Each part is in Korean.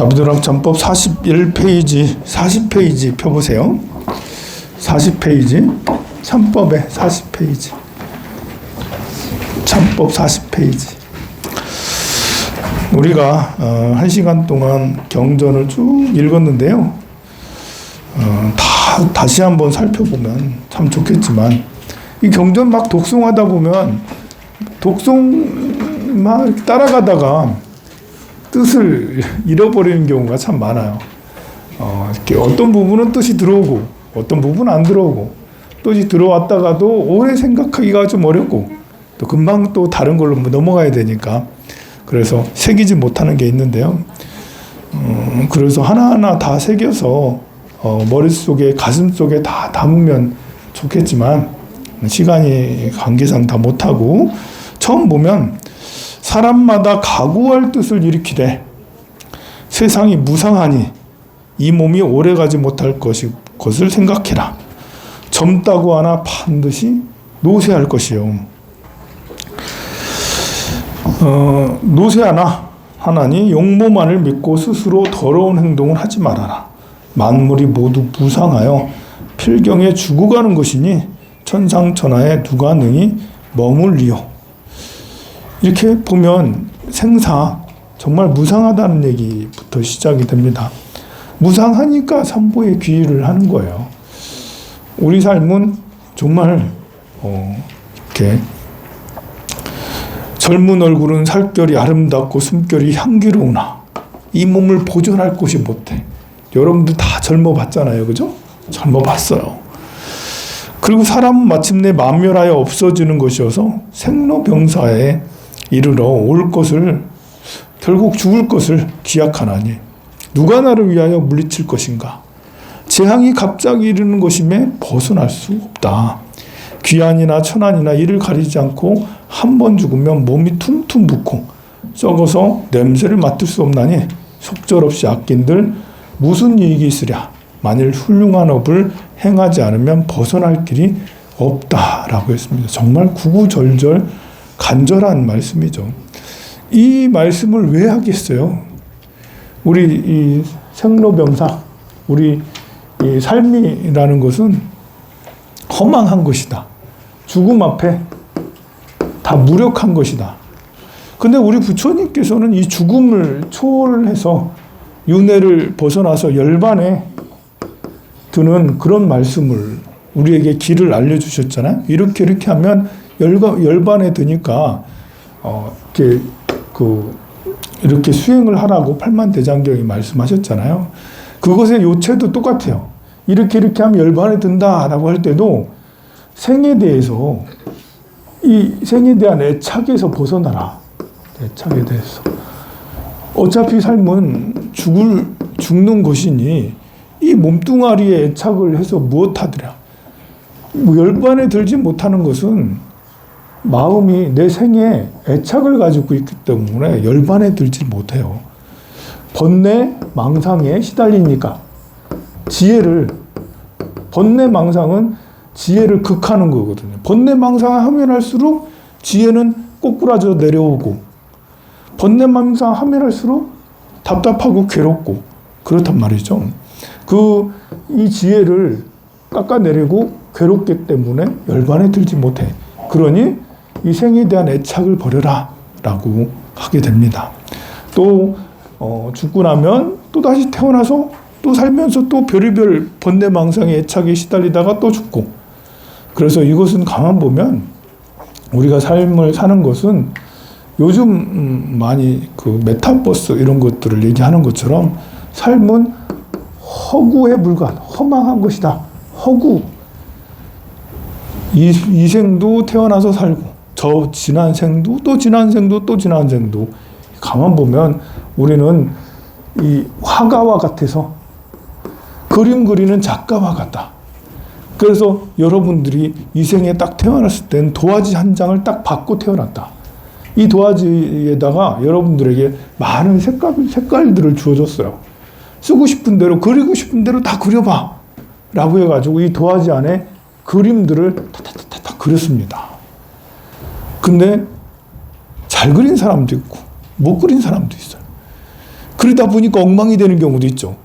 자부도락 전법 41페이지, 40페이지 펴보세요. 40페이지, 참법의 40페이지. 참법 40페이지. 우리가 1시간 동안 경전을 쭉 읽었는데요. 다시 한번 살펴보면 참 좋겠지만, 이 경전 막 독송하다 보면 독송 막 따라가다가 뜻을 잃어버리는 경우가 참 많아요. 이렇게 어떤 부분은 뜻이 들어오고 어떤 부분은 안 들어오고, 뜻이 들어왔다가도 오래 생각하기가 좀 어렵고, 또 금방 또 다른 걸로 넘어가야 되니까, 그래서 새기지 못하는 게 있는데요. 그래서 하나하나 다 새겨서 머릿속에, 가슴속에 다 담으면 좋겠지만 시간이 관계상 다 못하고, 처음 보면 사람마다 각오할 뜻을 일으키되 세상이 무상하니 이 몸이 오래가지 못할 것을 생각해라. 젊다고 하나 반드시 노쇠할 것이요. 노쇠하나 하나니 용모만을 믿고 스스로 더러운 행동을 하지 말아라. 만물이 모두 무상하여 필경에 죽어가는 것이니 천상천하에 누가 능히 머물리요. 이렇게 보면 생사 정말 무상하다는 얘기부터 시작이 됩니다. 무상하니까 삼보의 귀의를 하는 거예요. 우리 삶은 정말 이렇게 젊은 얼굴은 살결이 아름답고 숨결이 향기로우나 이 몸을 보존할 곳이 못해. 여러분들 다 젊어봤잖아요, 그죠? 젊어봤어요. 그리고 사람은 마침내 만멸하여 없어지는 것이어서 생로병사에 이르러 올 것을, 결국 죽을 것을 기약하나니 누가 나를 위하여 물리칠 것인가? 재앙이 갑자기 이르는 것임에 벗어날 수 없다. 귀한이나 천한이나 이를 가리지 않고 한 번 죽으면 몸이 퉁퉁 붓고 썩어서 냄새를 맡을 수 없나니 속절없이 아낀들 무슨 이익이 있으랴. 만일 훌륭한 업을 행하지 않으면 벗어날 길이 없다라고 했습니다. 정말 구구절절 간절한 말씀이죠. 이 말씀을 왜 하겠어요? 우리 이 생로병사, 우리 이 삶이라는 것은 허망한 것이다. 죽음 앞에 다 무력한 것이다. 근데 우리 부처님께서는 이 죽음을 초월해서 윤회를 벗어나서 열반에 드는 그런 말씀을, 우리에게 길을 알려주셨잖아요. 이렇게 하면 열반에 드니까 이렇게 수행을 하라고 팔만대장경이 말씀하셨잖아요. 그것의 요체도 똑같아요. 이렇게 하면 열반에 든다라고 할 때도 생에 대해서, 이 생에 대한 애착에서 벗어나라. 애착에 대해서. 어차피 삶은 죽는 것이니 이 몸뚱아리에 애착을 해서 무엇하더라. 열반에 들지 못하는 것은 마음이 내 생에 애착을 가지고 있기 때문에 열반에 들지 못해요. 번뇌 망상에 시달리니까 번뇌 망상은 지혜를 극하는 거거든요. 번뇌 망상을 하면 할수록 지혜는 꼬꾸라져 내려오고, 번뇌 망상 하면 할수록 답답하고 괴롭고 그렇단 말이죠. 이 지혜를 깎아내리고 괴롭기 때문에 열반에 들지 못해. 그러니 이 생에 대한 애착을 버려라 라고 하게 됩니다. 또 죽고 나면 또 다시 태어나서 또 살면서 또 별의별 번뇌망상의 애착에 시달리다가 또 죽고. 그래서 이것은 가만 보면 우리가 삶을 사는 것은 요즘 많이 그 메타버스 이런 것들을 얘기하는 것처럼 삶은 허구에 불과한 허망한 것이다. 허구. 이 생도 태어나서 살고, 저 지난 생도 또 지난 생도 또 지난 생도. 가만 보면 우리는 이 화가와 같아서 그림 그리는 작가와 같다. 그래서 여러분들이 이 생에 딱 태어났을 땐 도화지 한 장을 딱 받고 태어났다. 이 도화지에다가 여러분들에게 많은 색깔들을 주어줬어요. 쓰고 싶은 대로, 그리고 싶은 대로 다 그려봐 라고 해가지고 이 도화지 안에 그림들을 다 그렸습니다. 근데 잘 그린 사람도 있고 못 그린 사람도 있어요. 그러다 보니까 엉망이 되는 경우도 있죠.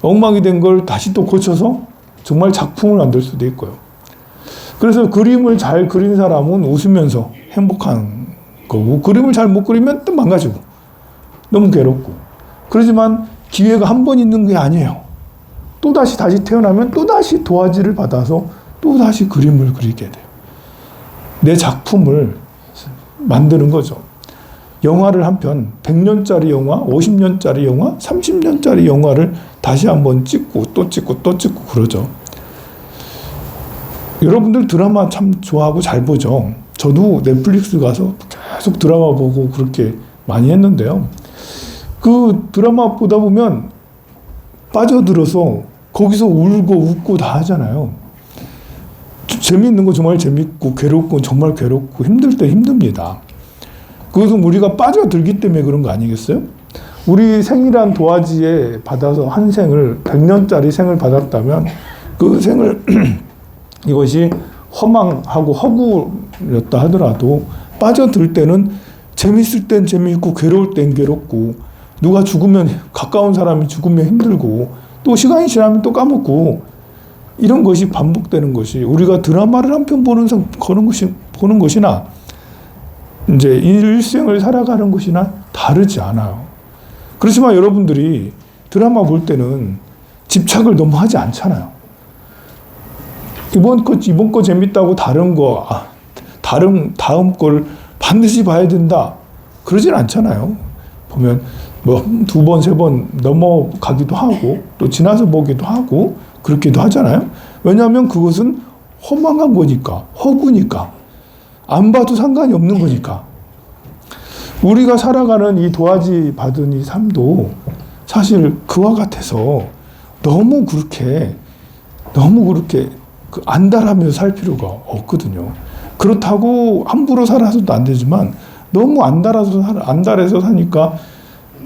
엉망이 된 걸 다시 또 고쳐서 정말 작품을 만들 수도 있고요. 그래서 그림을 잘 그린 사람은 웃으면서 행복한 거고, 그림을 잘 못 그리면 또 망가지고 너무 괴롭고. 그렇지만 기회가 한 번 있는 게 아니에요. 다시 태어나면 또다시 도화지를 받아서 또다시 그림을 그리게 돼요. 내 작품을 만드는 거죠. 영화를 한 편, 100년짜리 영화, 50년짜리 영화, 30년짜리 영화를 다시 한번 찍고 또 찍고 또 찍고 그러죠. 여러분들 드라마 참 좋아하고 잘 보죠. 저도 넷플릭스 가서 계속 드라마 보고 그렇게 많이 했는데요. 그 드라마 보다 보면 빠져들어서 거기서 울고 웃고 다 하잖아요. 재미있는 거 정말 재밌고 괴롭고 정말 괴롭고 힘들 때 힘듭니다. 그것은 우리가 빠져들기 때문에 그런 거 아니겠어요? 우리 생이란 도화지에 받아서 한 생을 100년짜리 생을 받았다면 그 생을 이것이 허망하고 허구였다 하더라도 빠져들 때는 재밌을 땐 재미있고 괴로울 땐 괴롭고, 누가 죽으면, 가까운 사람이 죽으면 힘들고, 또 시간이 지나면 또 까먹고, 이런 것이 반복되는 것이 우리가 드라마를 한 편 보는 것이나 이제 일생을 살아가는 것이나 다르지 않아요. 그렇지만 여러분들이 드라마 볼 때는 집착을 너무 하지 않잖아요. 이번 거 재밌다고 다음 걸 반드시 봐야 된다, 그러진 않잖아요. 보면 뭐 2번, 3번 넘어가기도 하고 또 지나서 보기도 하고 그렇기도 하잖아요. 왜냐하면 그것은 허망한 거니까, 허구니까, 안 봐도 상관이 없는 거니까. 우리가 살아가는 이 도화지 받은 이 삶도 사실 그와 같아서 너무 그렇게 안달하면서 살 필요가 없거든요. 그렇다고 함부로 살아서도 안 되지만 너무 안달해서 사니까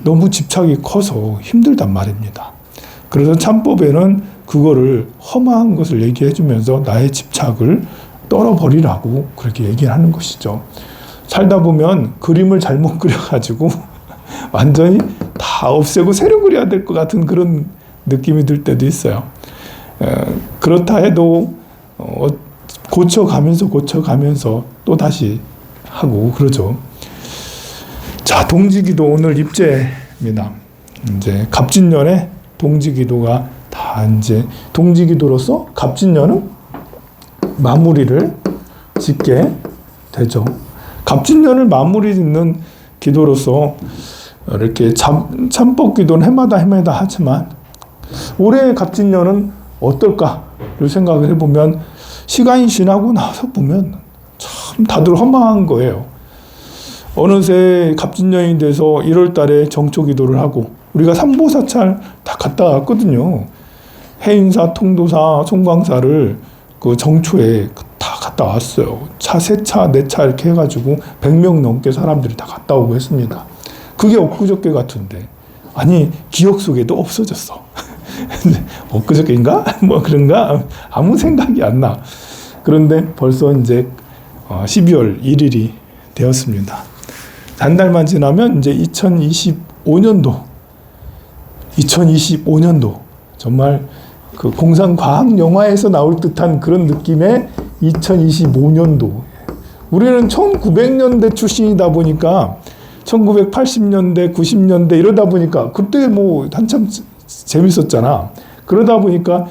너무 집착이 커서 힘들단 말입니다. 그래서 참법에는 그거를 험한 것을 얘기해 주면서 나의 집착을 떨어버리라고 그렇게 얘기를 하는 것이죠. 살다 보면 그림을 잘못 그려가지고 완전히 다 없애고 새로 그려야 될 것 같은 그런 느낌이 들 때도 있어요. 그렇다 해도 고쳐가면서 또 다시 하고 그러죠. 자, 동지기도 오늘 입제입니다. 이제 갑진년에 동지기도가 다 이제 동지기도로서 갑진년은 마무리를 짓게 되죠. 갑진년을 마무리 짓는 기도로서 이렇게 참법기도는 해마다 하지만 올해 갑진년은 어떨까를 생각을 해보면 시간이 지나고 나서 보면 참 다들 허망한 거예요. 어느새 갑진년이 돼서 1월 달에 정초기도를 하고 우리가 삼보사찰 다 갔다 왔거든요. 해인사, 통도사, 송광사를 그 정초에 다 갔다 왔어요. 차 3차, 4차 이렇게 해가지고 100명 넘게 사람들이 다 갔다 오고 했습니다. 그게 엊그저께 같은데, 아니 기억 속에도 없어졌어. 엊그저께인가? 뭐 그런가? 아무 생각이 안 나. 그런데 벌써 이제 12월 1일이 되었습니다. 한 달만 지나면 이제 2025년도 정말 그 공상과학 영화에서 나올 듯한 그런 느낌의 2025년도. 우리는 1900년대 출신이다 보니까 1980년대, 90년대 이러다 보니까 그때 뭐 한참 재밌었잖아. 그러다 보니까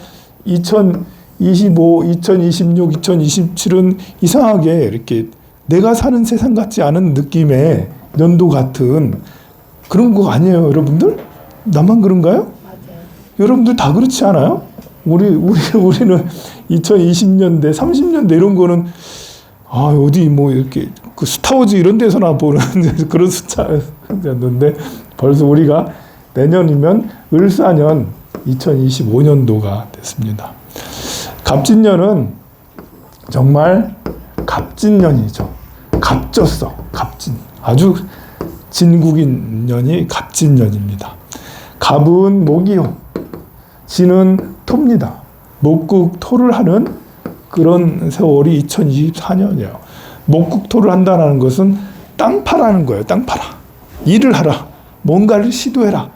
2025, 2026, 2027은 이상하게 이렇게 내가 사는 세상 같지 않은 느낌의 연도 같은 그런 거 아니에요, 여러분들? 나만 그런가요? 맞아요. 여러분들 다 그렇지 않아요? 우리는 2020년대, 30년대 이런 거는 어디 뭐 이렇게 그 스타워즈 이런 데서나 보는 그런 숫자였는데 벌써 우리가 내년이면 을사년 2025년도가 됐습니다. 갑진년은 정말 갑진년이죠. 갑졌어. 갑진. 아주 진국인 년이 갑진년입니다. 갑은 목이요. 진은 토입니다. 목국토를 하는 그런 세월이 2024년이에요. 목국토를 한다는 것은 땅 파라는 거예요. 땅 파라. 일을 하라. 뭔가를 시도해라.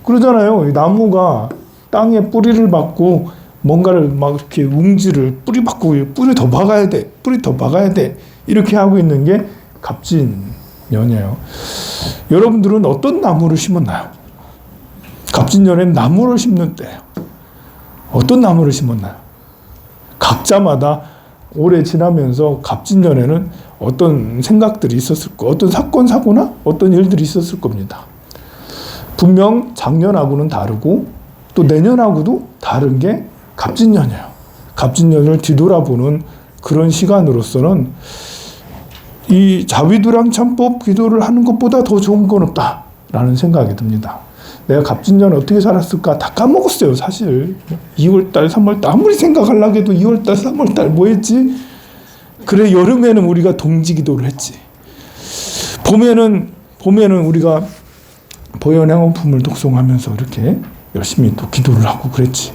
그러잖아요. 이 나무가 땅에 뿌리를 박고 뭔가를 막 이렇게 웅지를 뿌리 박고 뿌리 더 박아야 돼. 뿌리 더 박아야 돼. 이렇게 하고 있는 게 갑진년이에요. 여러분들은 어떤 나무를 심었나요? 갑진년엔 나무를 심는 때예요. 어떤 나무를 심었나요? 각자마다 오래 지나면서 갑진년에는 어떤 생각들이 있었을 거, 어떤 사건, 사고나 어떤 일들이 있었을 겁니다. 분명 작년하고는 다르고 또 내년하고도 다른 게 갑진년이에요. 갑진년을 뒤돌아보는 그런 시간으로서는 이 자위도량 참법 기도를 하는 것보다 더 좋은 건 없다라는 생각이 듭니다. 내가 갑진년 어떻게 살았을까 다 까먹었어요. 사실 2월달 3월달 아무리 생각하려고 해도 2월달 3월달 뭐 했지? 그래 여름에는 우리가 동지기도를 했지. 봄에는 우리가 보현행원품을 독송하면서 이렇게 열심히 또 기도를 하고 그랬지.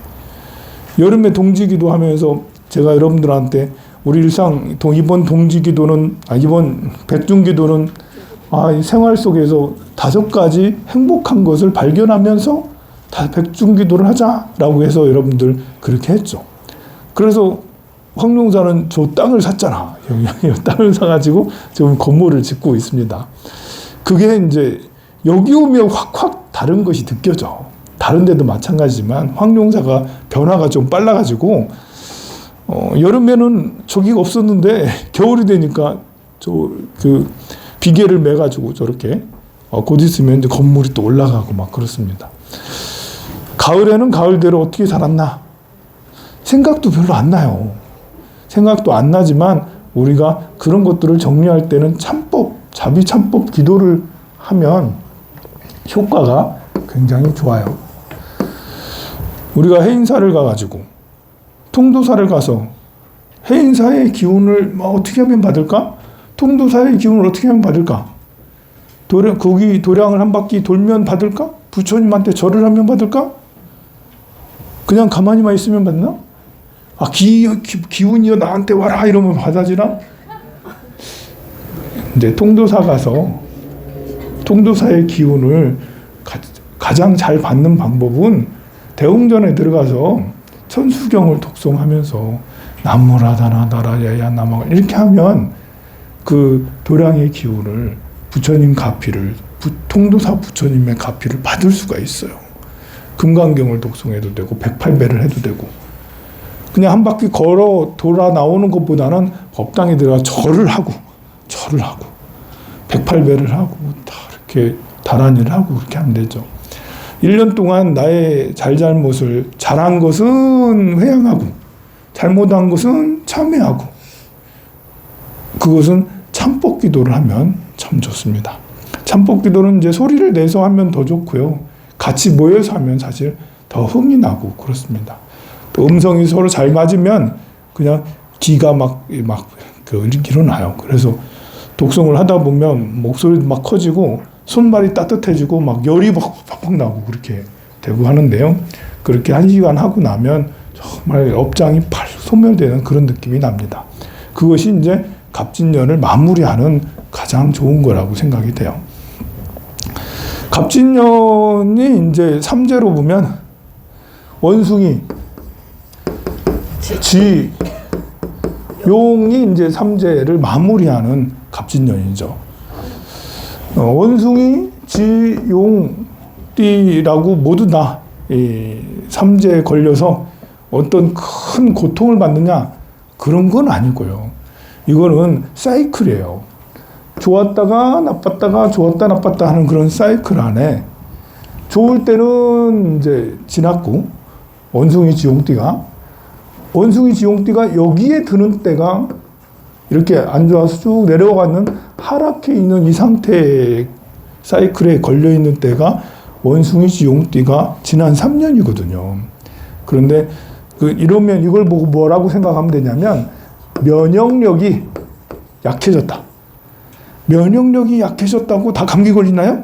여름에 동지기도 하면서 제가 여러분들한테 우리 일상 이번 동지기도는 이번 백중기도는 생활 속에서 5가지 행복한 것을 발견하면서 백중기도를 하자라고 해서 여러분들 그렇게 했죠. 그래서 황룡사는 저 땅을 샀잖아. 여기 땅을 사가지고 지금 건물을 짓고 있습니다. 그게 이제 여기 오면 확 다른 것이 느껴져. 다른 데도 마찬가지지만 황룡사가 변화가 좀 빨라가지고 여름에는 저기가 없었는데 겨울이 되니까 비계를 매가지고 저렇게 곧 있으면 이제 건물이 또 올라가고 막 그렇습니다. 가을에는 가을대로 어떻게 살았나? 생각도 별로 안 나요. 생각도 안 나지만 우리가 그런 것들을 정리할 때는 자비참법 기도를 하면 효과가 굉장히 좋아요. 우리가 해인사를 가가지고 통도사를 가서 해인사의 기운을 어떻게 하면 받을까? 통도사의 기운을 어떻게 하면 받을까? 거기 도량을 한 바퀴 돌면 받을까? 부처님한테 절을 하면 받을까? 그냥 가만히만 있으면 받나? 기운이여 나한테 와라 이러면 받아지나? 이제 통도사 가서 통도사의 기운을 가장 잘 받는 방법은 대웅전에 들어가서 천수경을 독송하면서 남무라다나다라야야 나마 이렇게 하면 그 도량의 기운을 부처님 가피를 통도사 부처님의 가피를 받을 수가 있어요. 금강경을 독송해도 되고 108배를 해도 되고 그냥 한 바퀴 돌아 나오는 것보다는 법당에 들어가 절을 하고 108배를 하고 다 이렇게 다란이를 하고 그렇게 하면 되죠. 1년 동안 나의 잘못을 잘한 것은 회양하고 잘못한 것은 참회하고 그것은 참법 기도를 하면 참 좋습니다. 참법 기도는 이제 소리를 내서 하면 더 좋고요. 같이 모여서 하면 사실 더 흥이 나고 그렇습니다. 또 음성이 서로 잘 맞으면 그냥 기가 막 일어나요. 그래서 독송을 하다 보면 목소리도 막 커지고 손발이 따뜻해지고 막 열이 팍팍 나고 그렇게 되고 하는데요. 그렇게 1시간 하고 나면 정말 업장이 소멸되는 그런 느낌이 납니다. 그것이 이제 갑진년을 마무리하는 가장 좋은 거라고 생각이 돼요. 갑진년이 이제 3제로 보면 원숭이, 쥐, 용이 이제 3제를 마무리하는 갑진년이죠. 원숭이, 쥐, 용, 띠라고 모두 다 3제에 걸려서 어떤 큰 고통을 받느냐 그런 건 아니고요. 이거는 사이클이에요. 좋았다가 나빴다가 좋았다 나빴다 하는 그런 사이클 안에 좋을 때는 이제 지났고 원숭이, 지용띠가 여기에 드는 때가 이렇게 안 좋아서 쭉 내려가는 하락해 있는 이 상태의 사이클에 걸려 있는 때가 원숭이, 지용띠가 지난 3년이거든요. 그런데 이러면 이걸 보고 뭐라고 생각하면 되냐면 면역력이 약해졌다. 면역력이 약해졌다고 다 감기 걸리나요?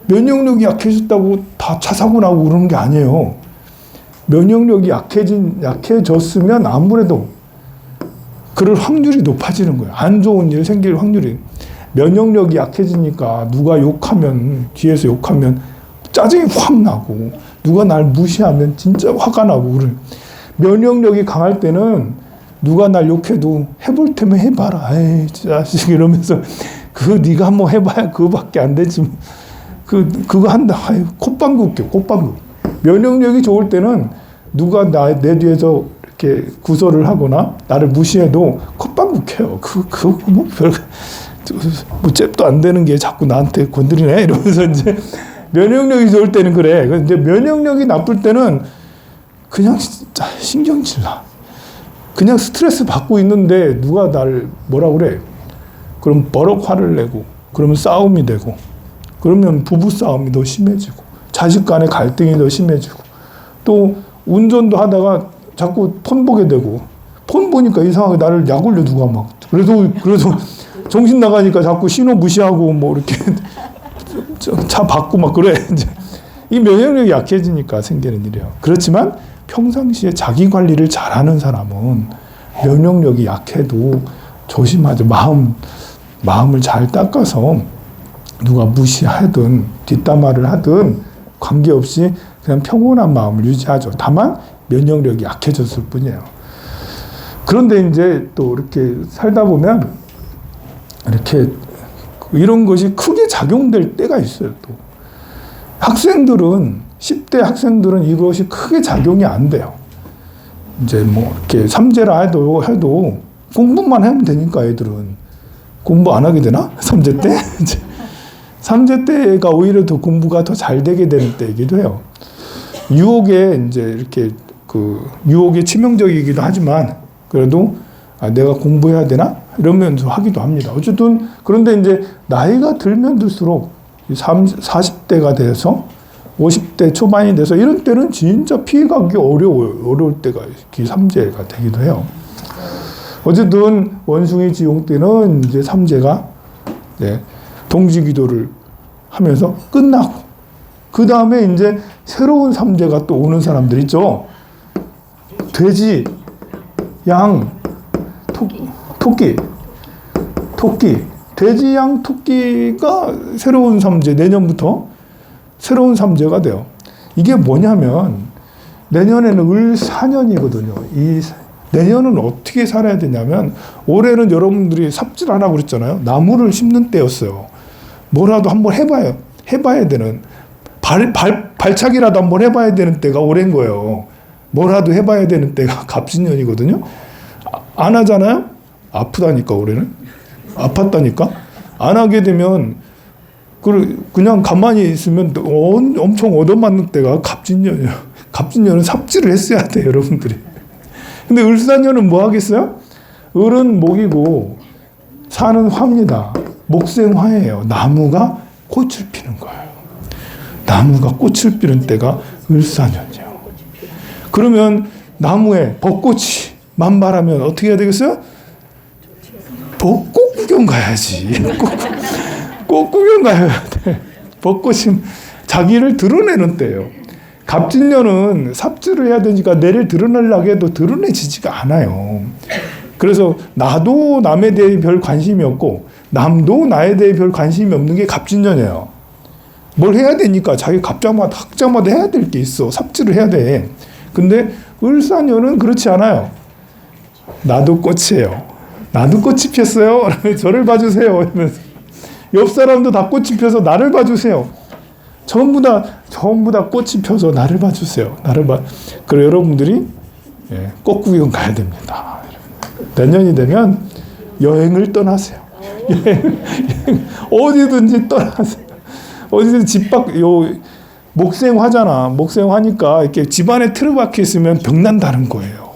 면역력이 약해졌다고 다 차사고 나고 그러는 게 아니에요. 면역력이 약해졌으면 아무래도 그럴 확률이 높아지는 거예요. 안 좋은 일 생길 확률이. 면역력이 약해지니까 누가 욕하면, 뒤에서 욕하면 짜증이 확 나고, 누가 날 무시하면 진짜 화가 나고, 그래. 면역력이 강할 때는 누가 날 욕해도 해볼 테면 해봐라. 에이, 자식 이러면서 네가 한번 해봐야 그거밖에 안 되지. 그거 한다. 아유, 콧방귀 웃겨, 콧방귀. 면역력이 좋을 때는 누가 내 뒤에서 이렇게 구설을 하거나 나를 무시해도 콧방귀 웃겨요. 뭐 잽도 안 되는 게 자꾸 나한테 건드리네 이러면서 이제 면역력이 좋을 때는 그래. 근데 면역력이 나쁠 때는 그냥 진짜 신경질 나. 그냥 스트레스 받고 있는데 누가 나를 뭐라 그래. 그럼 버럭 화를 내고, 그러면 싸움이 되고, 그러면 부부 싸움이 더 심해지고, 자식 간의 갈등이 더 심해지고, 또 운전도 하다가 자꾸 폰 보게 되고, 폰 보니까 이상하게 나를 약올려 누가 막. 그래도 정신 나가니까 자꾸 신호 무시하고 뭐 이렇게 차 받고 막 그래. 이제 이 면역력이 약해지니까 생기는 일이에요. 그렇지만 평상시에 자기 관리를 잘하는 사람은 면역력이 약해도 조심하죠. 마음을 잘 닦아서 누가 무시하든 뒷담화를 하든 관계없이 그냥 평온한 마음을 유지하죠. 다만 면역력이 약해졌을 뿐이에요. 그런데 이제 또 이렇게 살다 보면 이렇게 이런 것이 크게 작용될 때가 있어요. 또 학생들은 10대 학생들은 이것이 크게 작용이 안 돼요. 이제 뭐 이렇게 삼재라 해도 공부만 하면 되니까 애들은 공부 안 하게 되나? 삼재 때? 삼재 때가 오히려 더 공부가 더 잘 되게 되는 때이기도 해요. 유혹에 이제 이렇게 유혹이 치명적이기도 하지만 그래도 내가 공부해야 되나? 이러면서 하기도 합니다. 어쨌든 그런데 이제 나이가 들면 들수록 40대가 돼서 50대 초반이 돼서 이런 때는 진짜 피해가기 어려울 때가 삼재가 되기도 해요. 어쨌든 원숭이 지용 때는 이제 삼재가 동지기도를 하면서 끝나고 그 다음에 이제 새로운 삼재가 또 오는 사람들 있죠. 돼지, 양, 토끼. 돼지, 양, 토끼가 새로운 삼재, 내년부터 새로운 삼재가 돼요. 이게 뭐냐면 내년에는 을사년이거든요. 이 내년은 어떻게 살아야 되냐면 올해는 여러분들이 삽질하라고 그랬잖아요. 나무를 심는 때였어요. 뭐라도 한번 해봐야 되는 발차기라도 한번 해봐야 되는 때가 올해인 거예요. 뭐라도 해봐야 되는 때가 갑진년이거든요. 안 하잖아요. 아프다니까 올해는. 아팠다니까. 안 하게 되면 그냥 가만히 있으면 엄청 얻어맞는 때가 갑진년이에요. 갑진년은 삽질을 했어야 돼 여러분들이. 근데 을사년은 뭐 하겠어요? 을은 목이고 사는 화입니다. 목생화예요. 나무가 꽃을 피는 거예요. 나무가 꽃을 피는 때가 을사년이에요. 그러면 나무에 벚꽃이 만발하면 어떻게 해야 되겠어요? 벚꽃 구경 가야지. 꽃 구경 가야 돼. 벚꽃이 자기를 드러내는 때예요. 갑진년은 삽질을 해야 되니까 내를 드러내려고 해도 드러내지지가 않아요. 그래서 나도 남에 대해 별 관심이 없고 남도 나에 대해 별 관심이 없는 게 갑진년이에요. 뭘 해야 되니까 자기 학자마다 해야 될 게 있어. 삽질을 해야 돼. 근데 을사년은 그렇지 않아요. 나도 꽃이에요. 나도 꽃이 폈어요. 저를 봐주세요. 이러면서 옆 사람도 다 꽃이 펴서 나를 봐주세요. 전부 다 꽃이 펴서 나를 봐주세요. 그리고 여러분들이 꽃 구경 가야 됩니다. 내년이 되면 여행을 떠나세요. 어디든지 떠나세요. 어디든 집 밖, 목생화잖아. 목생화니까 이렇게 집안에 틀어박혀 있으면 병난다는 거예요.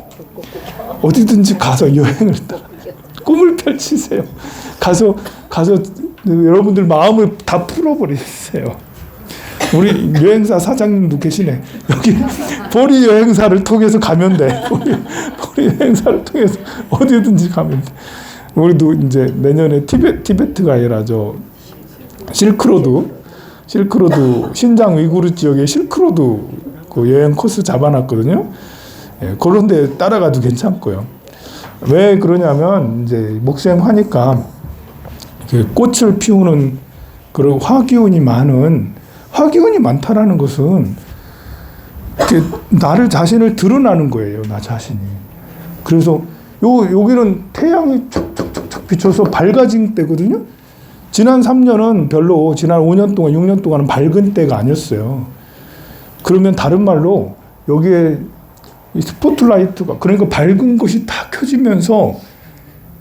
어디든지 가서 여행을 꿈을 펼치세요. 가서 여러분들 마음을 다 풀어버리세요. 우리 여행사 사장님도 계시네. 여기 보리 여행사를 통해서 가면 돼. 보리 여행사를 통해서 어디든지 가면 돼. 우리도 이제 내년에 티베트가 아니라 실크로드 신장 위구르 지역에 실크로드 그 여행 코스 잡아놨거든요. 그런 데 따라가도 괜찮고요. 왜 그러냐면 이제 목생하니까 그 꽃을 피우는 그런 화기운이 많다라는 것은 나를 자신을 드러나는 거예요. 나 자신이. 그래서 여기는 태양이 촉촉촉 비춰서 밝아진 때거든요. 지난 3년은 별로 지난 5년 동안 6년 동안은 밝은 때가 아니었어요. 그러면 다른 말로 여기에 이 스포트라이트가 그러니까 밝은 것이 다 켜지면서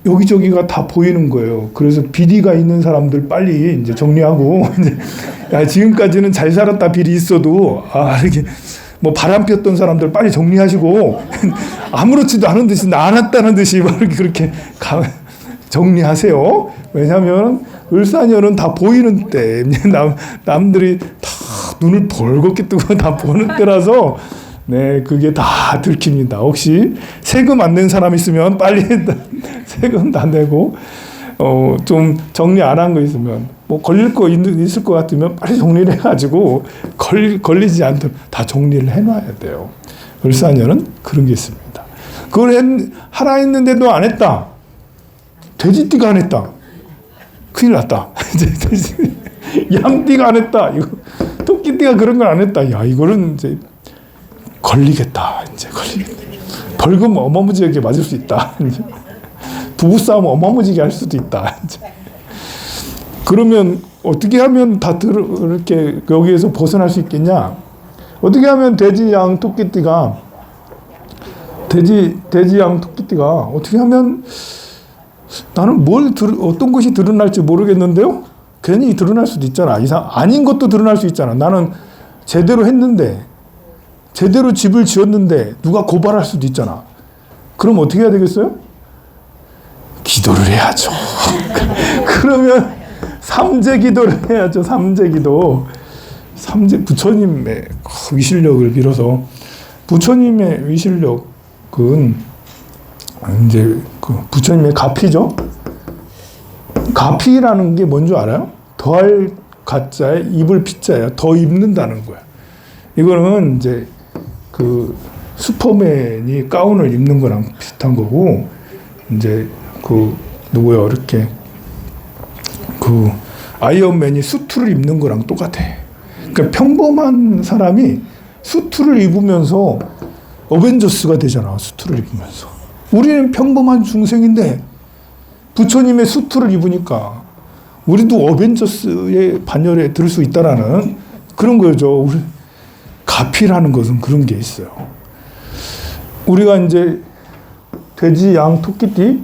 여기저기가 다 보이는 거예요. 그래서 비리가 있는 사람들 빨리 이제 정리하고 이제 야, 지금까지는 잘 살았다 비리 있어도 이렇게 뭐 바람 폈던 사람들 빨리 정리하시고 아무렇지도 않은 듯이 나눴다는 듯이 그렇게 정리하세요. 왜냐하면 을사년은 다 보이는 때 남들이 다 눈을 벌겋게 뜨고 다 보는 때라서 네, 그게 다 들킵니다. 혹시 세금 안 낸 사람 있으면 빨리 세금 다 내고, 좀 정리 안 한 거 있으면, 뭐 걸릴 거 있을 것 같으면 빨리 정리를 해가지고, 걸리지 않도록 다 정리를 해놔야 돼요. 을사년은 그런 게 있습니다. 그걸 하라 했는데도 안 했다. 돼지띠가 안 했다. 큰일 났다. 양띠가 안 했다. 토끼띠가 그런 걸 안 했다. 야, 이거는 이제, 걸리겠다. 벌금 어마무지하게 맞을 수 있다. 부부싸움 어마무지하게 할 수도 있다. 그러면 어떻게 하면 이렇게 여기에서 벗어날 수 있겠냐? 어떻게 하면 돼지, 양, 토끼띠가 어떻게 하면 나는 어떤 것이 드러날지 모르겠는데요? 괜히 드러날 수도 있잖아. 아닌 것도 드러날 수 있잖아. 나는 제대로 했는데 제대로 집을 지었는데 누가 고발할 수도 있잖아. 그럼 어떻게 해야 되겠어요? 기도를 해야죠. 그러면 삼재 기도를 해야죠. 삼재 기도. 부처님의 위실력을 빌어서 부처님의 위실력은 이제 부처님의 가피죠. 가피라는 게 뭔지 알아요? 더할 가짜에 입을 피자예요. 더 입는다는 거야. 이거는 이제 슈퍼맨이 가운을 입는 거랑 비슷한 거고, 이제 누구요? 이렇게 아이언맨이 수트를 입는 거랑 똑같아. 그러니까 평범한 사람이 수트를 입으면서 어벤져스가 되잖아. 수트를 입으면서. 우리는 평범한 중생인데 부처님의 수트를 입으니까 우리도 어벤져스의 반열에 들 수 있다라는 그런 거죠. 가피라는 것은 그런 게 있어요. 우리가 이제 돼지, 양, 토끼띠,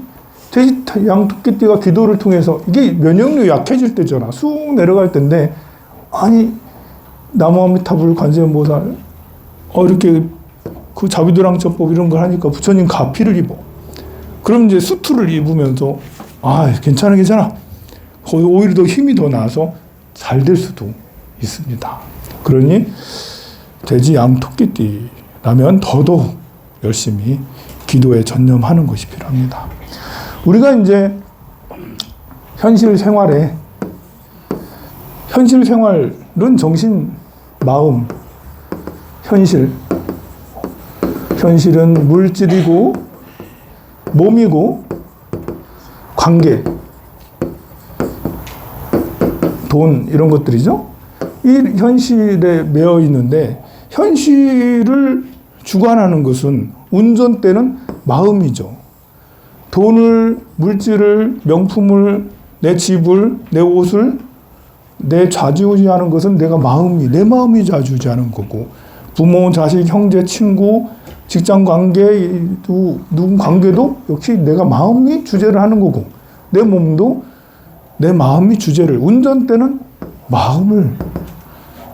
돼지, 양, 토끼띠가 기도를 통해서 이게 면역력이 약해질 때잖아. 쑥 내려갈 때인데, 아니, 나무아미타불 관세음보살, 이렇게 자비도랑처법 이런 걸 하니까 부처님 가피를 입어. 그럼 이제 수트를 입으면서, 괜찮아. 오히려 더 힘이 더 나서 잘 될 수도 있습니다. 그러니, 돼지, 양, 토끼띠라면 더더욱 열심히 기도에 전념하는 것이 필요합니다. 우리가 이제 현실 생활은 정신, 마음, 현실은 물질이고 몸이고 관계, 돈 이런 것들이죠. 이 현실에 매여 있는데 현실을 주관하는 것은 운전대는 마음이죠. 돈을, 물질을, 명품을, 내 집을, 내 옷을 내 좌지우지하는 것은 내 마음이 좌지우지하는 거고, 부모, 자식, 형제, 친구, 직장 관계, 누군 관계도 역시 내가 마음이 주제를 하는 거고, 내 몸도 내 마음이 주제를, 운전대는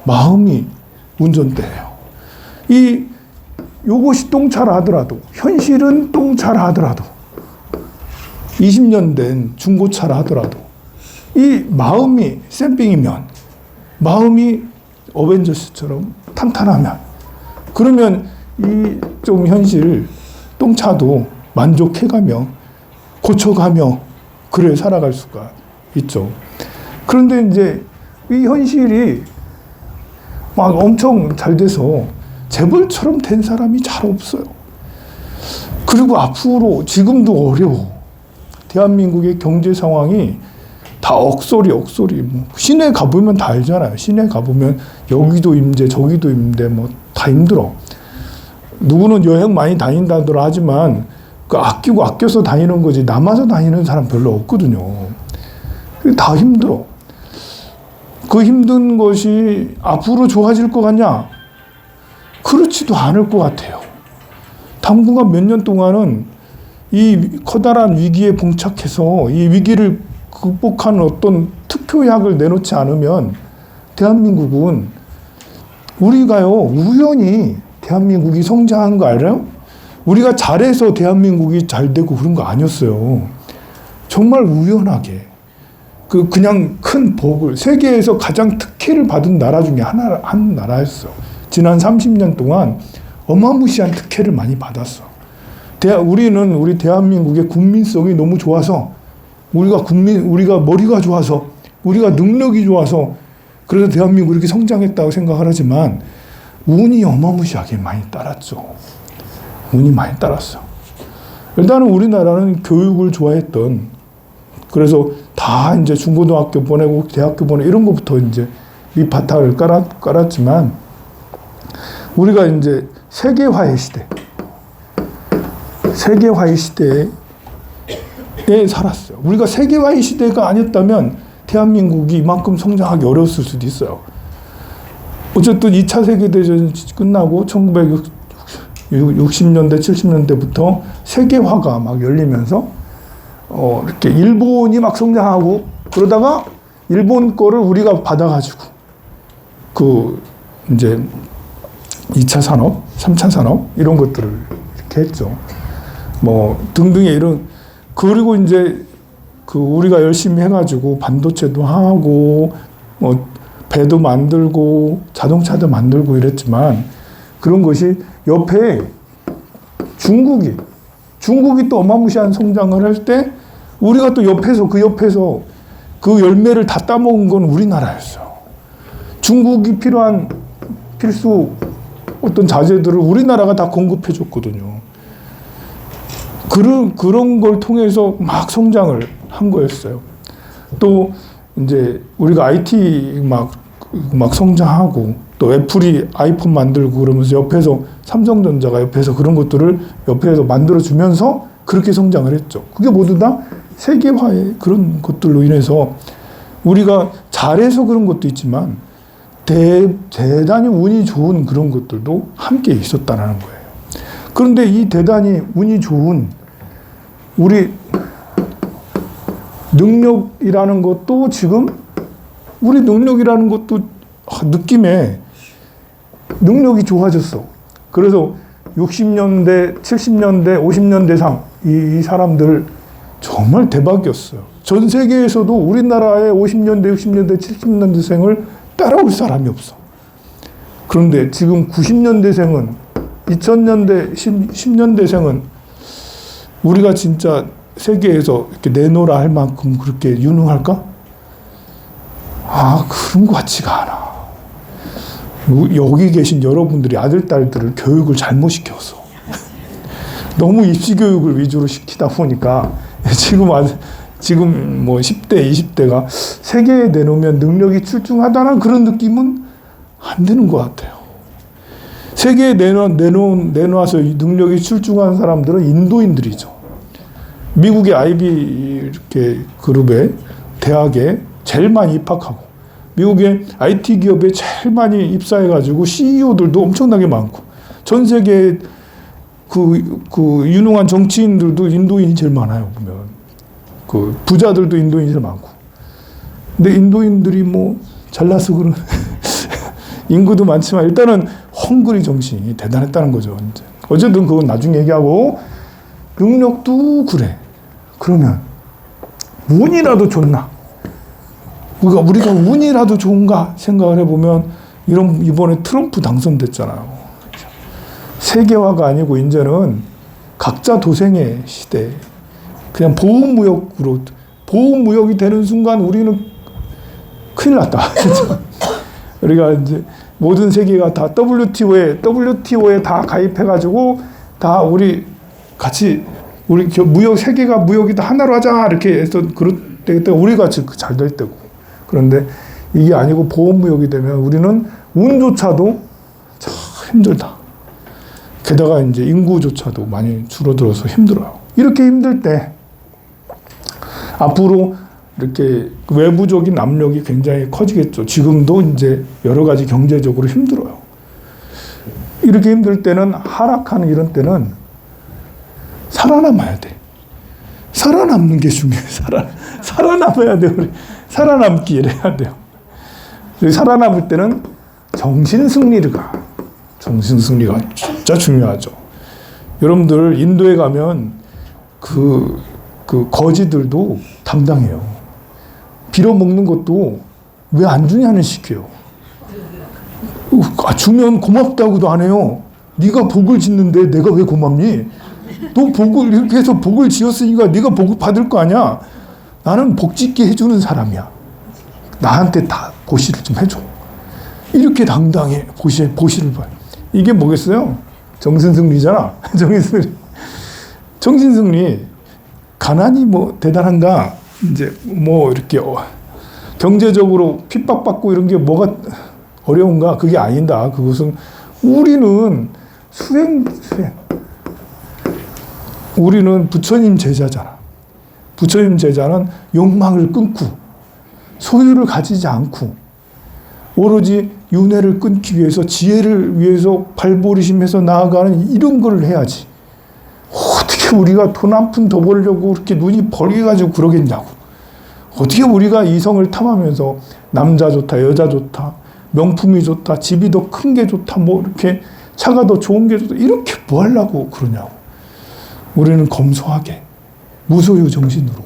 마음이 운전대예요. 요것이 똥차라 하더라도, 현실은 똥차라 하더라도, 20년 된 중고차라 하더라도, 이 마음이 쌤빙이면, 마음이 어벤져스처럼 탄탄하면, 그러면 이 좀 현실 똥차도 만족해가며, 고쳐가며, 그래 살아갈 수가 있죠. 그런데 이제 이 현실이 막 엄청 잘 돼서 재벌처럼 된 사람이 잘 없어요. 그리고 앞으로 지금도 어려워. 대한민국의 경제 상황이 다 억소리. 뭐 시내 가보면 다 알잖아요. 시내 가보면 여기도 임대, 저기도 임대, 뭐 다 힘들어. 누구는 여행 많이 다닌다더라 하지만 그 아끼고 아껴서 다니는 거지 남아서 다니는 사람 별로 없거든요. 다 힘들어. 그 힘든 것이 앞으로 좋아질 것 같냐? 그렇지도 않을 것 같아요. 당분간 몇 년 동안은 이 커다란 위기에 봉착해서 이 위기를 극복하는 어떤 특효약을 내놓지 않으면 대한민국은 우리가요, 우연히 대한민국이 성장한 거 알아요? 우리가 잘해서 대한민국이 잘 되고 그런 거 아니었어요. 정말 우연하게. 그냥 큰 복을, 세계에서 가장 특혜를 받은 나라 중에 한 나라였어. 지난 30년 동안 어마무시한 특혜를 많이 받았어. 우리 대한민국의 국민성이 너무 좋아서, 우리가 머리가 좋아서, 우리가 능력이 좋아서, 그래서 대한민국이 이렇게 성장했다고 생각을 하지만, 운이 어마무시하게 많이 따랐죠. 운이 많이 따랐어. 일단은 우리나라는 교육을 좋아했던, 그래서 다 이제 중고등학교 보내고 대학교 보내고 이런 것부터 이제 밑바탕을 깔았지만, 우리가 이제 세계화의 시대에 살았어요. 우리가 세계화의 시대가 아니었다면 대한민국이 이만큼 성장하기 어려웠을 수도 있어요. 어쨌든 2차 세계대전이 끝나고 1960년대, 70년대부터 세계화가 막 열리면서 이렇게 일본이 막 성장하고 그러다가 일본 거를 우리가 받아가지고 이제 2차 산업, 3차 산업 이런 것들을 이렇게 했죠. 뭐 등등의 이런 그리고 이제 우리가 열심히 해가지고 반도체도 하고 뭐 배도 만들고 자동차도 만들고 이랬지만 그런 것이 옆에 중국이 또 어마무시한 성장을 할 때 우리가 또 옆에서 그 열매를 다 따먹은 건 우리나라였어요. 중국이 필요한 필수 어떤 자재들을 우리나라가 다 공급해 줬거든요. 그런 걸 통해서 막 성장을 한 거였어요. 또 이제 우리가 IT 막 성장하고 또 애플이 아이폰 만들고 그러면서 옆에서 삼성전자가 옆에서 그런 것들을 옆에서 만들어주면서 그렇게 성장을 했죠. 그게 모두 다 세계화의 그런 것들로 인해서 우리가 잘해서 그런 것도 있지만 대단히 운이 좋은 그런 것들도 함께 있었다는 거예요. 그런데 이 대단히 운이 좋은 우리 능력이라는 것도 지금 우리 능력이라는 것도 느낌에 능력이 좋아졌어. 그래서 60년대, 70년대, 50년대상 이 사람들 정말 대박이었어요. 전 세계에서도 우리나라의 50년대, 60년대, 70년대생을 따라올 사람이 없어. 그런데 지금 90년대생은 2000년대, 10년대생은 우리가 진짜 세계에서 이렇게 내놓으라 할 만큼 그렇게 유능할까? 그런 것 같지가 않아. 여기 계신 여러분들이 아들, 딸들을 교육을 잘못 시켜서 너무 입시 교육을 위주로 시키다 보니까 지금 뭐 10대, 20대가 세계에 내놓으면 능력이 출중하다는 그런 느낌은 안 드는 것 같아요. 세계에 내놓아서 능력이 출중한 사람들은 인도인들이죠. 미국의 아이비 이렇게 그룹에 대학에 제일 많이 입학하고 미국의 IT 기업에 제일 많이 입사해가지고 CEO들도 엄청나게 많고 전 세계 그 유능한 정치인들도 인도인이 제일 많아요. 보면 부자들도 인도인이 제일 많고. 근데 인도인들이 뭐 잘나서 그런 인구도 많지만 일단은 헝그리 정신이 대단했다는 거죠. 어쨌든 그건 나중에 얘기하고 능력도 그래. 그러면 운이라도 좋나? 우리가 운이라도 좋은가 생각을 해보면 이번에 트럼프 당선됐잖아요. 세계화가 아니고 이제는 각자 도생의 시대. 그냥 보호무역이 되는 순간 우리는 큰일 났다. 우리가 이제 모든 세계가 다 WTO에 다 가입해가지고 다 우리 같이 우리 세계가 무역이 다 하나로 하자 이렇게 해서 때가 우리가 잘 될 때고. 그런데 이게 아니고 보험무역이 되면 우리는 운조차도 참 힘들다. 게다가 이제 인구조차도 많이 줄어들어서 힘들어요. 이렇게 힘들 때 앞으로 이렇게 외부적인 압력이 굉장히 커지겠죠. 지금도 이제 여러 가지 경제적으로 힘들어요. 이렇게 힘들 때는, 하락하는 이런 때는 살아남아야 돼. 살아남는 게 중요해. 살아남아야 돼. 우리 살아남기 해야 돼요. 살아남을 때는 정신승리가 진짜 중요하죠. 여러분들 인도에 가면 그 거지들도 당당해요. 빌어먹는 것도 왜 안 주냐는 식이에요. 주면 고맙다고도 안 해요. 네가 복을 짓는데 내가 왜 고맙니? 너 복을 이렇게 해서 복을 지었으니까 네가 복을 받을 거 아니야. 나는 복 짓게 해주는 사람이야. 나한테 다 보시를 좀 해줘. 이렇게 당당해. 보시를 봐요. 이게 뭐겠어요? 정신승리잖아. 정신승리. 가난이 뭐 대단한가? 이제 뭐 이렇게 경제적으로 핍박받고 이런 게 뭐가 어려운가? 그게 아니다. 그것은 우리는 수행. 우리는 부처님 제자잖아. 부처님 제자는 욕망을 끊고 소유를 가지지 않고 오로지 윤회를 끊기 위해서 지혜를 위해서 발버리심해서 나아가는 이런 걸 해야지. 어떻게 우리가 돈 한 푼 더 벌려고 그렇게 눈이 벌게가지고 그러겠냐고. 어떻게 우리가 이성을 탐하면서 남자 좋다, 여자 좋다, 명품이 좋다, 집이 더 큰 게 좋다, 뭐 이렇게 차가 더 좋은 게 좋다, 이렇게 뭐 하려고 그러냐고. 우리는 검소하게 무소유 정신으로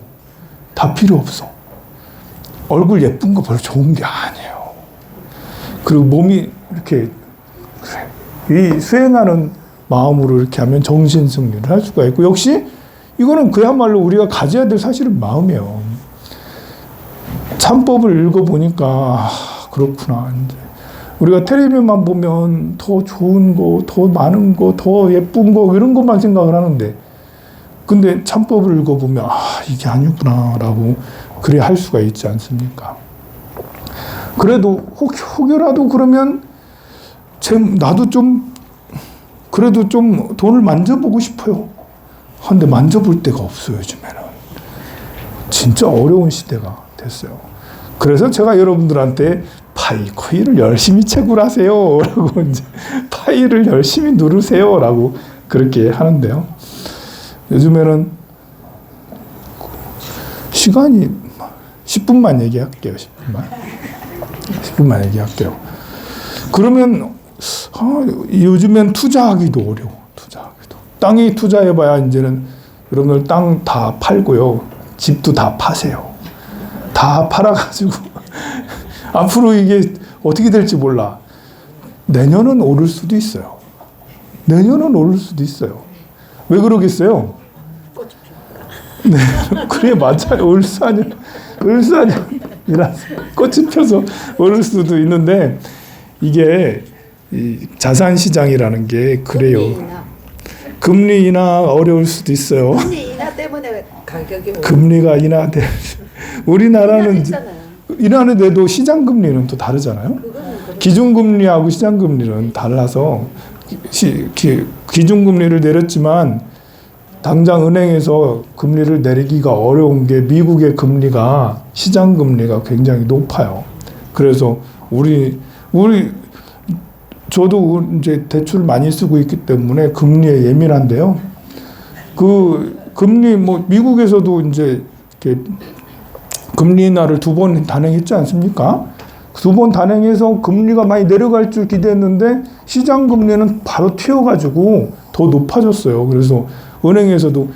다 필요 없어. 얼굴 예쁜 거 별로 좋은 게 아니에요. 그리고 몸이 이렇게 이 수행하는 마음으로 이렇게 하면 정신승리를 할 수가 있고, 역시 이거는 그야말로 우리가 가져야 될 사실은 마음이에요. 참법을 읽어보니까 그렇구나. 이제 우리가 텔레비만 보면 더 좋은 거, 더 많은 거, 더 예쁜 거 이런 것만 생각을 하는데, 근데 참법을 읽어보면 이게 아니구나라고 그래 할 수가 있지 않습니까? 그래도 혹여라도 그러면 나도 좀 그래도 좀 돈을 만져보고 싶어요. 근데 만져볼 데가 없어요, 요즘에는. 진짜 어려운 시대가 됐어요. 그래서 제가 여러분들한테 파이코이를 열심히 채굴하세요 라고 이제 파이를 열심히 누르세요 라고 그렇게 하는데요. 요즘에는 시간이 10분만 얘기할게요. 10분만 얘기할게요. 그러면 요즘엔 투자하기도 어려워. 땅이 투자해봐야 이제는 여러분들 땅 다 팔고요. 집도 다 파세요. 다 팔아가지고 앞으로 이게 어떻게 될지 몰라. 내년은 오를 수도 있어요. 내년은 오를 수도 있어요. 왜 그러겠어요? 네, 그래 맞아요. 을사년이라 꽃이 펴서 오를 수도 있는데, 이게 이 자산 시장이라는 게 그래요. 금리 인하 어려울 수도 있어요. 금리 인하 때문에 가격이 금리가 인하돼. 우리나라는 인하는 돼도 시장 금리는 또 다르잖아요. 기준 금리하고 시장 금리는 달라서 기준 금리를 내렸지만 당장 은행에서 금리를 내리기가 어려운 게 미국의 금리가 시장 금리가 굉장히 높아요. 그래서 저도 이제 대출 많이 쓰고 있기 때문에 금리에 예민한데요. 그 금리 미국에서도 이제 이렇게 금리 인하를 2번 단행했지 않습니까? 2번 단행해서 금리가 많이 내려갈 줄 기대했는데 시장 금리는 바로 튀어가지고 더 높아졌어요. 그래서 은행에서도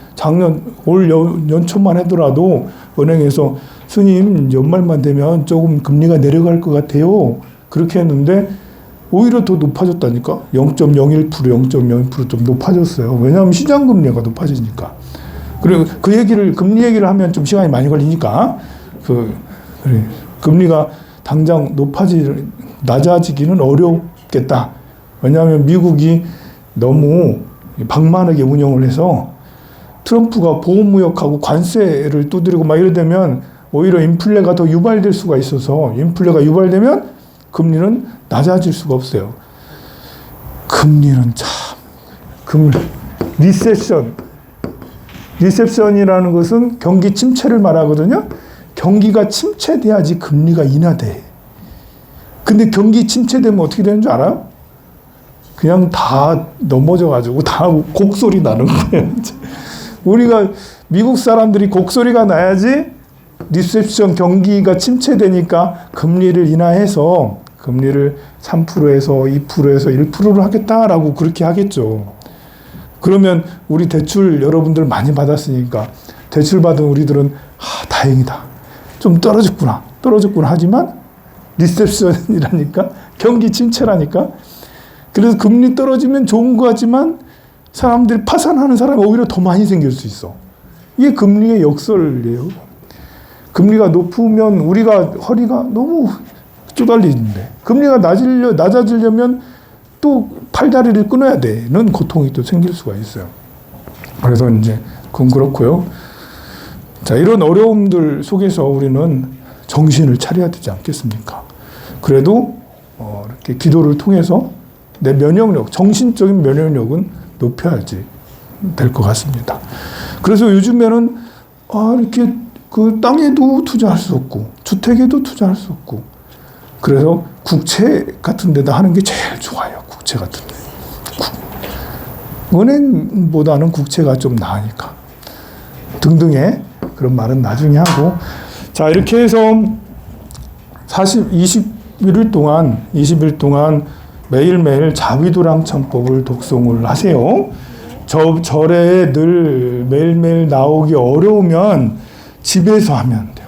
올 연초만 하더라도 은행에서 스님 연말만 되면 조금 금리가 내려갈 것 같아요. 그렇게 했는데 오히려 더 높아졌다니까. 0.01%, 0.01% 좀 높아졌어요. 왜냐하면 시장 금리가 높아지니까. 그리고 금리 얘기를 하면 좀 시간이 많이 걸리니까 금리가 당장 낮아지기는 어렵겠다. 왜냐하면 미국이 너무 방만하게 운영을 해서 트럼프가 보호무역하고 관세를 두드리고 막 이러되면 오히려 인플레가 더 유발될 수가 있어서 인플레가 유발되면 금리는 낮아질 수가 없어요. 금리는 참 리세션이라는 것은 경기 침체를 말하거든요. 경기가 침체돼야지 금리가 인하돼. 근데 경기 침체되면 어떻게 되는 줄 알아요? 그냥 다 넘어져가지고 다 곡소리 나는 거예요. 우리가 미국 사람들이 곡소리가 나야지 리세션 경기가 침체되니까 금리를 인하해서 금리를 3%에서 2%에서 1%로 하겠다라고 그렇게 하겠죠. 그러면 우리 대출 여러분들 많이 받았으니까 대출 받은 우리들은 다행이다. 좀 떨어졌구나 하지만 리세션이라니까 경기 침체라니까. 그래서 금리 떨어지면 좋은 거 같지만 사람들이 파산하는 사람이 오히려 더 많이 생길 수 있어. 이게 금리의 역설이에요. 금리가 높으면 우리가 허리가 너무 쪼달리는데 금리가 낮아지려면 또 팔다리를 끊어야 되는 고통이 또 생길 수가 있어요. 그래서 이제 그건 그렇고요. 자, 이런 어려움들 속에서 우리는 정신을 차려야 되지 않겠습니까? 그래도 이렇게 기도를 통해서 내 면역력, 정신적인 면역력은 높여야지 될 것 같습니다. 그래서 요즘에는 이렇게 그 땅에도 투자할 수 없고 주택에도 투자할 수 없고 그래서 국채 같은 데다 하는 게 제일 좋아요. 국채 같은 데. 은행보다는 국채가 좀 나으니까 등등의 그런 말은 나중에 하고. 자, 이렇게 해서 21일 동안 매일매일 자비도랑창법을 독송을 하세요. 절에 늘 매일매일 나오기 어려우면 집에서 하면 돼요.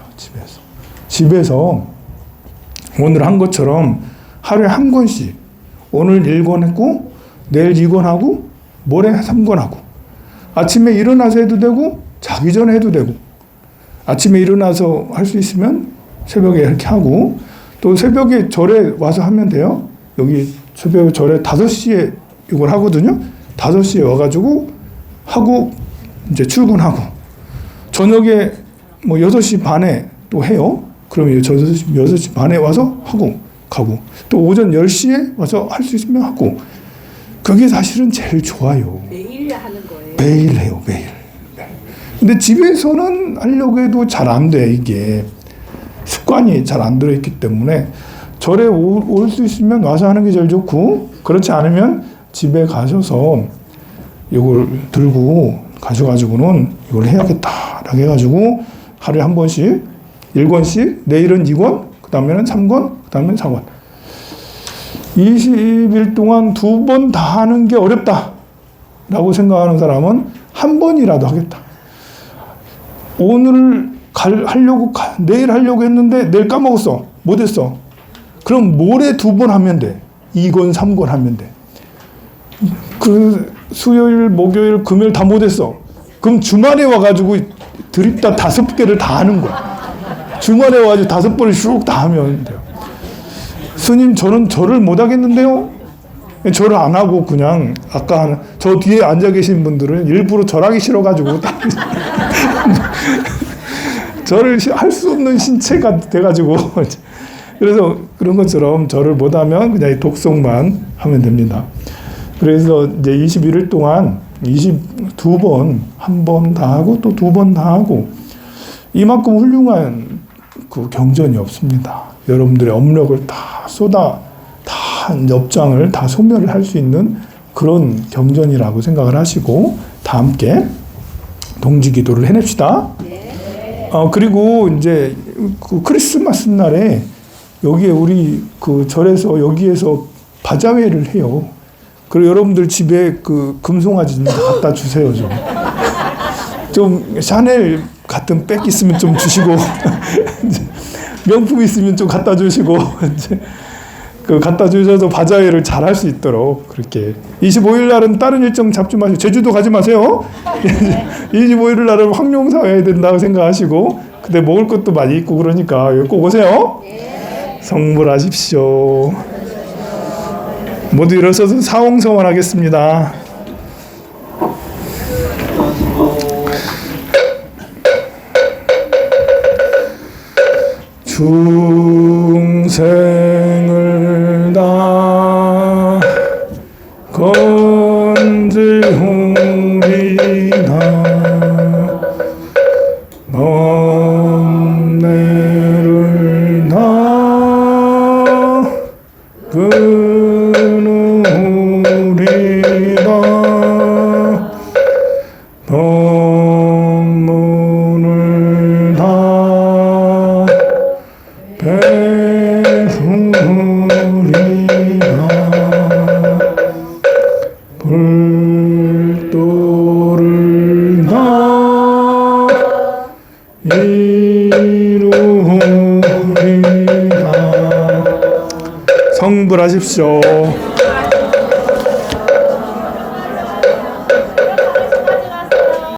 집에서 오늘 한 것처럼 하루에 한 권씩 오늘 1권 했고 내일 2권 하고 모레 3권 하고 아침에 일어나서 해도 되고 자기 전에 해도 되고 아침에 일어나서 할 수 있으면 새벽에 이렇게 하고 또 새벽에 절에 와서 하면 돼요. 여기 새벽 절에 5시에 이걸 하거든요. 5시에 와가지고 하고 이제 출근하고 저녁에 뭐 6시 반에 또 해요. 그러면 6시 반에 와서 하고 가고 또 오전 10시에 와서 할 수 있으면 하고 그게 사실은 제일 좋아요. 매일 하는 거예요. 매일 해요. 매일. 근데 집에서는 하려고 해도 잘 안 돼. 이게 습관이 잘 안 들어있기 때문에 절에 올 수 있으면 와서 하는 게 제일 좋고 그렇지 않으면 집에 가셔서 이걸 들고 가셔가지고는 이걸 해야겠다라고 해가지고 하루에 한 번씩 1권씩 내일은 2권 그 다음에는 3권 그 다음에는 4권 20일 동안 2번 다 하는 게 어렵다라고 생각하는 사람은 한 번이라도 하겠다. 오늘 내일 하려고 했는데 내일 까먹었어. 못했어. 그럼 모레 2번 하면 돼. 2권, 3권 하면 돼. 그 수요일, 목요일, 금요일 다 못했어. 그럼 주말에 와가지고 드립다 5개를 다 하는 거야. 주말에 와가지고 5번을 슉 다 하면 돼요. 스님, 저는 절을 못 하겠는데요? 절을 안 하고 그냥 아까 저 뒤에 앉아 계신 분들은 일부러 절하기 싫어가지고 절을 할 수 없는 신체가 돼가지고 그래서 그런 것처럼 절을 못하면 그냥 독송만 하면 됩니다. 그래서 이제 21일 동안 22번 한 번 다 하고 또 2번 다 하고 이만큼 훌륭한 그 경전이 없습니다. 여러분들의 업력을 다 업장을 다 소멸을 할 수 있는 그런 경전이라고 생각을 하시고 다 함께 동지기도를 해냅시다. 그리고 이제 그 크리스마스 날에 여기에 우리 그 절에서 여기에서 바자회를 해요. 그리고 여러분들 집에 그 금송아지 좀 갖다 주세요. 좀 샤넬 같은 백 있으면 좀 주시고 명품 있으면 좀 갖다 주시고 그 갖다 주셔서 바자회를 잘 할 수 있도록 그렇게 25일 날은 다른 일정 잡지 마시고 제주도 가지 마세요. 25일 날은 황룡사 해야 된다고 생각하시고 근데 먹을 것도 많이 있고 그러니까 여기 꼭 오세요. 성불하십시오. 모두 일어서서 사홍성원 하겠습니다. 중생을 다 건지오리다 번뇌를 다 끊으리다 법문을 다 배우리라 불도를 다 이루리라. 성불하십시오.